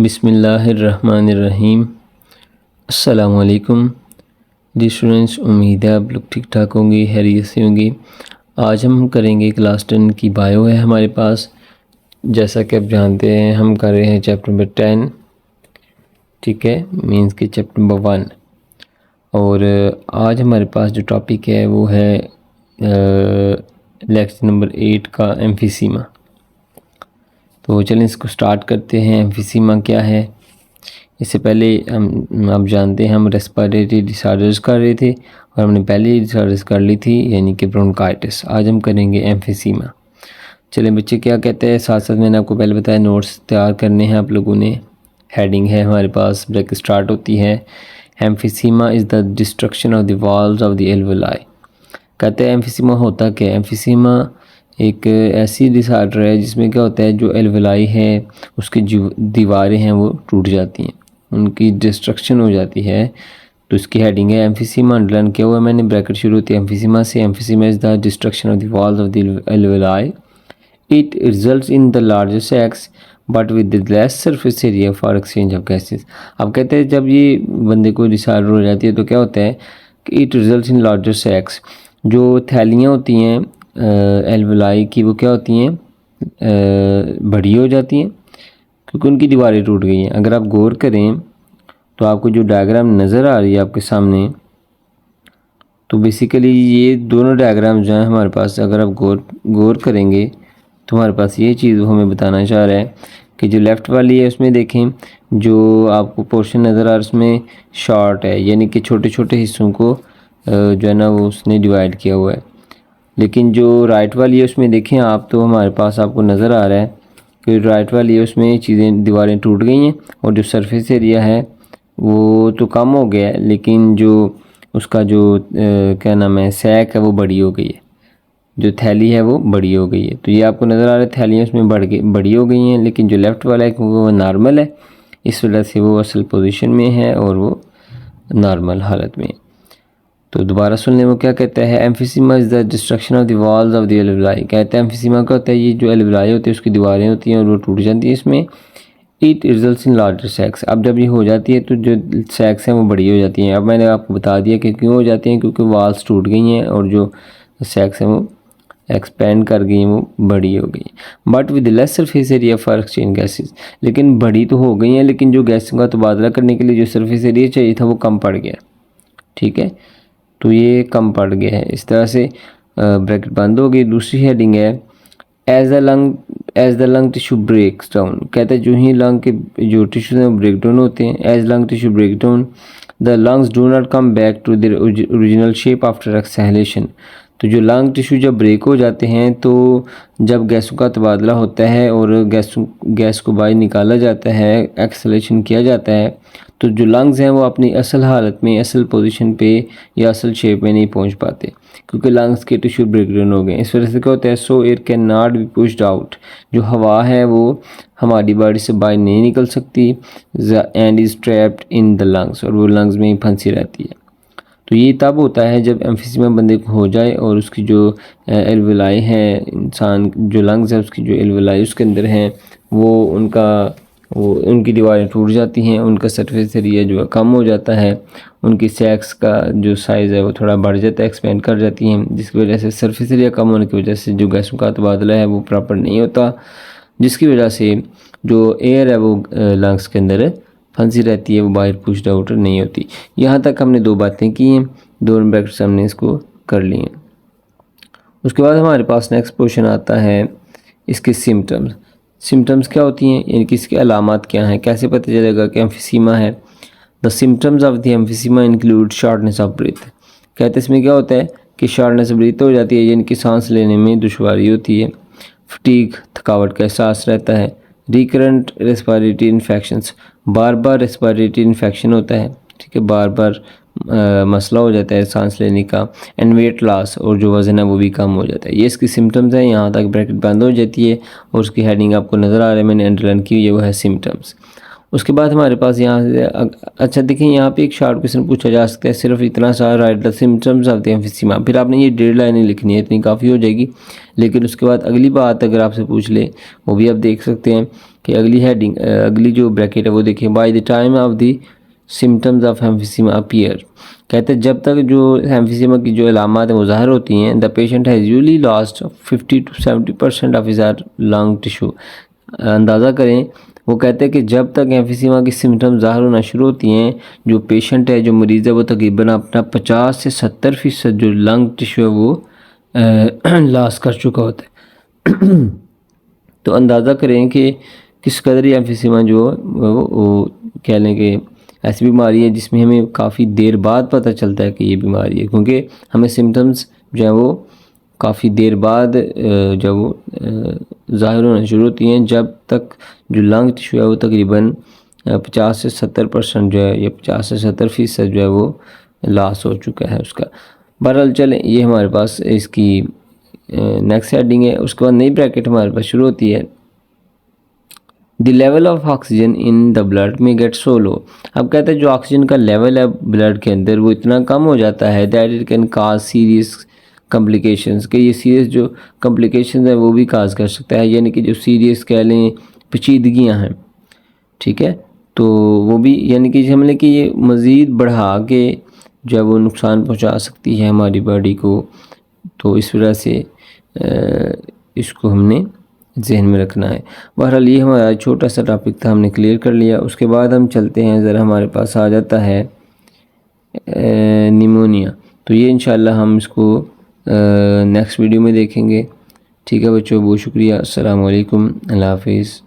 बिस्मिल्लाहिर्रहमानिर्रहीम। अस्सलामुअलैकुम जी स्टूडेंट्स, उम्मीद है आप लोग ठीक ठाक होंगे, खैरियत से होंगे। आज हम करेंगे क्लास 10 की बायो है हमारे पास। जैसा कि आप जानते हैं हम कर रहे हैं चैप्टर नंबर 10, ठीक है, मीन्स के चैप्टर नंबर 1। और आज हमारे पास जो टॉपिक है वो है लेक्चर नंबर 8 का एम्फीसीमा। तो चलें इसको स्टार्ट करते हैं। एम्फीसीमा क्या है? इससे पहले हम आप जानते हैं हम रेस्पिरेटरी डिसऑर्डर्स कर रहे थे और हमने पहले ही डिसऑर्डर्स कर ली थी, यानी कि ब्रोंकाइटिस। आज हम करेंगे एम्फीसीमा। चलें बच्चे, क्या कहते हैं, साथ साथ मैंने आपको पहले बताया नोट्स तैयार करने हैं आप लोगों ने। हेडिंग है हमारे पास, ब्रेक स्टार्ट होती है, emphysema is the destruction of the walls of the alveoli. कहते हैं एम्फीसीमा होता क्या है? एम्फीसीमा एक ऐसी डिसऑर्डर है जिसमें क्या होता है, जो एल्वेलाई है उसकी जो दीवारें हैं वो टूट जाती हैं, उनकी डिस्ट्रक्शन हो जाती है। तो इसकी हेडिंग है एम्फीसीमा। अंडरलाइन किया हुआ है मैंने, ब्रैकेट शुरू होती है एम्फीसीमा से। Emphysema is the destruction of the walls of the alveoli. It results in the larger sacs but with less surface area for exchange of gases. अब कहते हैं जब ये बंदे को डिसऑर्डर हो जाती है तो क्या होता है कि इट रिजल्ट्स इन लार्जर सैक्स, जो थैलियाँ होती हैं एल्वेलाई की, वो क्या होती हैं, बड़ी हो जाती हैं क्योंकि उनकी दीवारें टूट गई हैं। अगर आप गौर करें तो आपको जो डायग्राम नज़र आ रही है आपके सामने, तो बेसिकली ये दोनों डायग्राम जो हैं हमारे पास, अगर आप गौर करेंगे तो हमारे पास ये चीज़ वो हमें बताना चाह रहा है कि जो लेफ़्ट वाली है उसमें देखें, जो आपको पोर्शन नज़र आ रहा है उसमें शॉर्ट है, यानी कि छोटे छोटे हिस्सों को जो है ना वो उसने डिवाइड किया हुआ है। लेकिन जो राइट वाली है उसमें देखें आप, तो हमारे पास आपको नज़र आ रहा है कि राइट वाली है उसमें चीज़ें दीवारें टूट गई हैं और जो सरफेस एरिया है वो तो कम हो गया है, लेकिन जो उसका जो क्या नाम है, सैक है वो बड़ी हो गई है, जो थैली है वो बड़ी हो गई है। तो ये आपको नज़र आ रहा है थैलियाँ उसमें बड़ी हो गई हैं, लेकिन जो लेफ़्ट वाला है वो नॉर्मल है, इस वजह से वो असल पोजीशन में है और वो नॉर्मल हालत में है। तो दोबारा सुन लें वो क्या कहता है, emphysema is the destruction of the walls of the alveoli. कहता है एम्फीसीमा क्या होता है, ये जो एल्वेलाई होती है उसकी दीवारें होती हैं और वो टूट जाती है इसमें। It results in larger sacs. अब जब ये हो जाती है तो जो सैक्स हैं वो बड़ी हो जाती हैं। अब मैंने आपको बता दिया कि क्यों हो जाती हैं, क्योंकि वॉल्स टूट गई हैं और जो सैक्स हैं वो एक्सपेंड कर गई हैं, वो बड़ी हो गई। But with less surface area for exchange gases. लेकिन बड़ी तो हो गई हैं, लेकिन जो गैसों का तबादला करने के लिए जो सरफेस एरिया चाहिए था वो कम पड़ गया, ठीक है, तो ये कम पड़ गया है। इस तरह से ब्रैकेट बंद हो गई। दूसरी हेडिंग है as the lung tissue breaks down. कहते हैं जो ही लंग के जो टिश्यूज हैं वो ब्रेक डाउन होते हैं, as lung tissue break down the lungs do not come back to their original shape after exhalation. तो जो लंग टिश्यू जब ब्रेक हो जाते हैं तो जब गैसों का तबादला होता है और गैस को बाहर निकाला जाता है, एक्सहेलेशन किया जाता है, तो जो लंग्स हैं वो अपनी असल हालत में, असल पोजीशन पे या असल शेप में नहीं पहुंच पाते क्योंकि लंग्स के टिश्यू ब्रेक डाउन हो गए। इस वजह से क्या होता है, सो air can not be pushed out. जो हवा है वो हमारी बॉडी से बाहर नहीं निकल सकती and is trapped in the lungs, और वो लंग्स में ही फंसी रहती है। तो ये तब होता है जब एम्फीसीमा बंदे को हो जाए और उसकी जो एल्वेलाई है, इंसान जो लंग्स है उसकी जो एल्वेलाई उसके अंदर हैं वो उनकी दीवारें टूट जाती हैं, उनका सरफेस एरिया जो है कम हो जाता है, उनकी सैक्स का जो साइज़ है वो थोड़ा बढ़ जाता है, एक्सपेंड कर जाती हैं, जिसकी वजह से सरफेस एरिया कम होने की वजह से जो गैसों का तबादला है वो प्रॉपर नहीं होता, जिसकी वजह से जो एयर है वो लंग्स के अंदर फंसी रहती है, वो बाहर पुश्ड आउट नहीं होती। यहाँ तक हमने दो बातें की हैं, दोनों ब्रैकेट्स हमने इसको कर ली हैं। उसके बाद हमारे पास नेक्स्ट पोर्शन आता है इसके सिम्टम्स। सिम्टम्स क्या होती हैं, यानी कि इसकी अलामात क्या हैं, कैसे पता चलेगा कि एम्फीसीमा है। The symptoms of the emphysema include shortness of breath. कहते हैं इसमें क्या होता है कि शॉर्टनेस ऑफ ब्रीथ हो जाती है, यानी कि सांस लेने में दुश्वारी होती है, फटीग थकावट का एहसास रहता है, रिकरेंट रेस्पिरेटरी इन्फेक्शंस, बार बार रेस्पिरेटरी इन्फेक्शन होता है, ठीक है, बार बार मसला हो जाता है सांस लेने का, एंड वेट लॉस, और जो वज़न है वो भी कम हो जाता है। ये इसकी सिम्टम्स हैं। यहाँ तक ब्रैकेट बंद हो जाती है और उसकी हेडिंग आपको नज़र आ रहा है, मैंने अंडरलाइन की हुई है, वो है सिम्टम्स। उसके बाद हमारे पास यहाँ से अच्छा देखें, यहाँ पे एक शॉर्ट क्वेश्चन पूछा जा सकता है, सिर्फ इतना सा, right the symptoms of the emphysema. फिर आपने ये 1.5 लाइनें लिखनी है, इतनी काफ़ी हो जाएगी। लेकिन उसके बाद अगली बात अगर आपसे पूछ ले, वो भी आप देख सकते हैं कि अगली हेडिंग, अगली जो ब्रैकेट है वो देखिए, by the time of the symptoms of emphysema appear. कहते हैं जब तक जो एम्फिसीमा की जो अलामात हैं वो ज़ाहिर होती हैं, the patient has usually lost 50 to 70% of his lung tissue. अंदाज़ा करें, वो कहते हैं कि जब तक एम्फिसीमा की सिम्टम्स ज़ाहिर होना शुरू होती हैं, जो पेशेंट है, जो मरीज़ है, वो तकरीबन अपना 50 से 70% जो लंग टिश्यू है वो लॉस कर चुका होता है। तो अंदाज़ा करें कि किस कदर एम्फिसीमा जो वो कह लें कि ऐसी बीमारी है जिसमें हमें काफ़ी देर बाद पता चलता है कि ये बीमारी है, क्योंकि हमें सिम्टम्स जो है वो काफ़ी देर बाद जब वो ज़ाहिर होना शुरू होती हैं, जब तक जो लंग टिश्यू है वो तकरीबन 50 से 70% जो है, या 50 से 70% जो है वो लॉस हो चुका है उसका। बहरहाल चलें, ये हमारे पास इसकी नेक्स्ट हेडिंग है। उसके बाद नई ब्रैकेट हमारे पास शुरू होती है, the level of oxygen in the blood में गेट सो लो। अब कहते हैं जो ऑक्सीजन का लेवल है ब्लड के अंदर वो इतना कम हो जाता है, that it can cause serious complications, के ये सीरियस जो कॉम्प्लिकेशंस हैं वो भी काज कर सकता है, यानी कि जो सीरियस कह लें पेचीदगियाँ हैं, ठीक है, तो वो भी यानी कि हमने कि ये मज़ीद बढ़ा के जो है वो नुकसान पहुंचा सकती है हमारी बॉडी को। तो इस वजह से इसको हमने जहन में रखना है। बहरहाल ये हमारा छोटा सा टॉपिक था, हमने क्लियर कर लिया। उसके बाद हम चलते हैं, ज़रा हमारे पास आ जाता है निमोनिया। तो ये इंशाल्लाह हम इसको नेक्स्ट वीडियो में देखेंगे। ठीक है बच्चों, बहुत शुक्रिया। अस्सलाम वालेकुम, अल्लाह हाफिज़।